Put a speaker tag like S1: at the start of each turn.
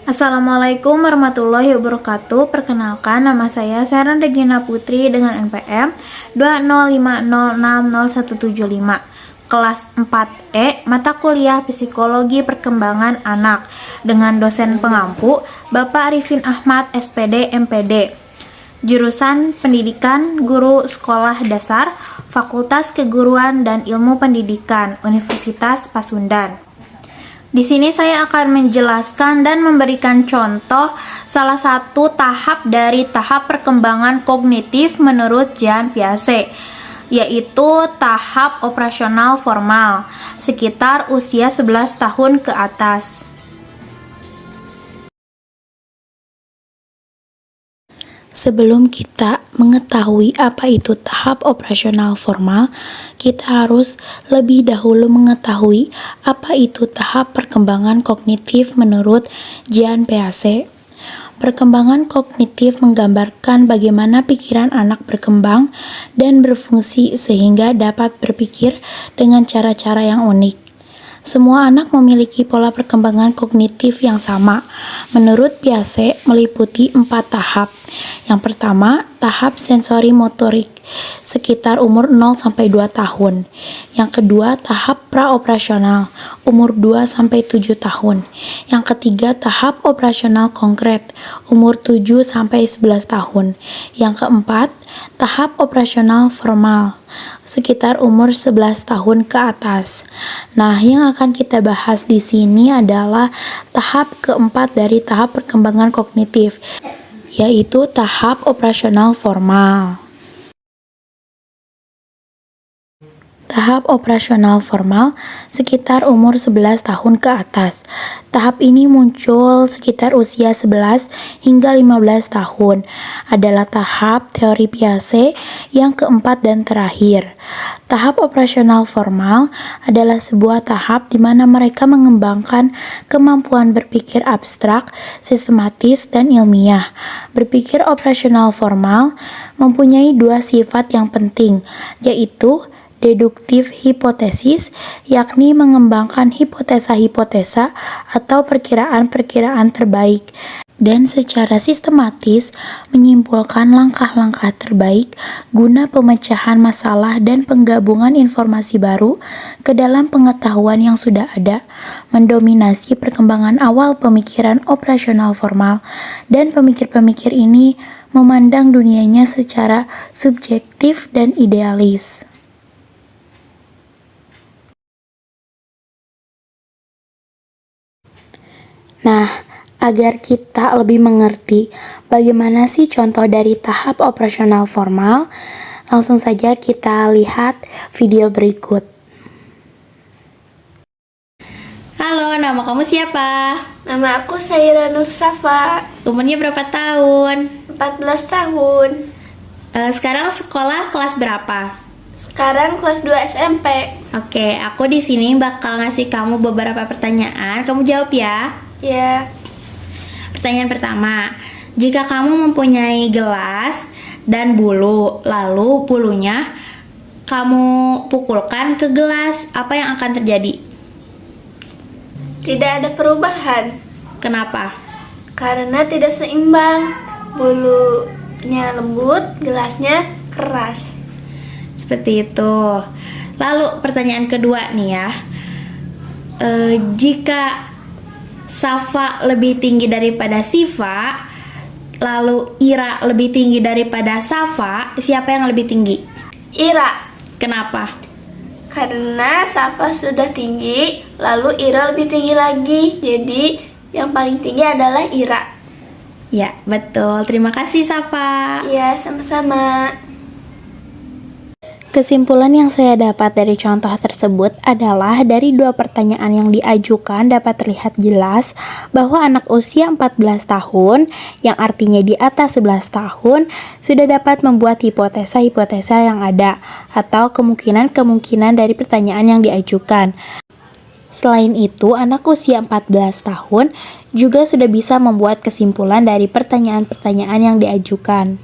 S1: Assalamualaikum warahmatullahi wabarakatuh. Perkenalkan, nama saya Sharon Regina Putri dengan NPM 205060175. Kelas 4E, mata kuliah Psikologi Perkembangan Anak dengan dosen pengampu Bapak Arifin Ahmad SPD MPD. Jurusan Pendidikan Guru Sekolah Dasar, Fakultas Keguruan dan Ilmu Pendidikan, Universitas Pasundan. Di sini saya akan menjelaskan dan memberikan contoh salah satu tahap dari tahap perkembangan kognitif menurut Jean Piaget, yaitu tahap operasional formal, sekitar usia 11 tahun ke atas.
S2: Sebelum kita mengetahui apa itu tahap operasional formal, kita harus lebih dahulu mengetahui apa itu tahap perkembangan kognitif menurut Jean Piaget. Perkembangan kognitif menggambarkan bagaimana pikiran anak berkembang dan berfungsi sehingga dapat berpikir dengan cara-cara yang unik. Semua anak memiliki pola perkembangan kognitif yang sama. Menurut Piaget, meliputi 4 tahap. Yang pertama, tahap sensori motorik, sekitar umur 0-2 tahun. Yang kedua, tahap praoperasional, umur 2-7 tahun. Yang ketiga, tahap operasional konkret, umur 7-11 tahun. Yang keempat, tahap operasional formal, sekitar umur 11 tahun ke atas. Nah, yang akan kita bahas di sini adalah tahap keempat dari tahap perkembangan kognitif, yaitu tahap operasional formal. Tahap operasional formal sekitar umur 11 tahun ke atas. Tahap ini muncul sekitar usia 11 hingga 15 tahun. Adalah tahap teori Piaget yang keempat dan terakhir. Tahap operasional formal adalah sebuah tahap di mana mereka mengembangkan kemampuan berpikir abstrak, sistematis, dan ilmiah. Berpikir operasional formal mempunyai 2 sifat yang penting, yaitu deduktif hipotesis, yakni mengembangkan hipotesa-hipotesa atau perkiraan-perkiraan terbaik, dan secara sistematis menyimpulkan langkah-langkah terbaik guna pemecahan masalah dan penggabungan informasi baru ke dalam pengetahuan yang sudah ada. Mendominasi perkembangan awal pemikiran operasional formal, dan pemikir-pemikir ini memandang dunianya secara subjektif dan idealis. Nah, agar kita lebih mengerti bagaimana sih contoh dari tahap operasional formal, langsung saja kita lihat video berikut.
S1: Halo, nama kamu siapa?
S3: Nama aku Saira Nur Safa,
S1: Umurnya berapa tahun?
S3: 14 tahun.
S1: Sekarang sekolah kelas berapa?
S3: Sekarang kelas 2 SMP.
S1: Oke, aku di sini bakal ngasih kamu beberapa pertanyaan. Kamu jawab ya.
S3: Ya,
S1: Pertanyaan pertama, jika kamu mempunyai gelas dan bulu, lalu bulunya kamu pukulkan ke gelas, apa yang akan terjadi?
S3: tidak ada perubahan
S1: Kenapa?
S3: karena tidak seimbang. Bulunya lembut, gelasnya keras.
S1: Seperti itu. Lalu pertanyaan kedua nih ya, jika Safa lebih tinggi daripada Siva, lalu Ira lebih tinggi daripada Safa, siapa yang lebih tinggi?
S3: Ira,
S1: Kenapa?
S3: karena Safa sudah tinggi, lalu Ira lebih tinggi lagi. Jadi yang paling tinggi adalah Ira.
S1: Ya, betul. Terima kasih Safa.
S3: Ya, sama-sama.
S2: Kesimpulan yang saya dapat dari contoh tersebut adalah dari 2 pertanyaan yang diajukan dapat terlihat jelas bahwa anak usia 14 tahun, yang artinya di atas 11 tahun, sudah dapat membuat hipotesa-hipotesa yang ada atau kemungkinan-kemungkinan dari pertanyaan yang diajukan. Selain itu, anak usia 14 tahun juga sudah bisa membuat kesimpulan dari pertanyaan-pertanyaan yang diajukan.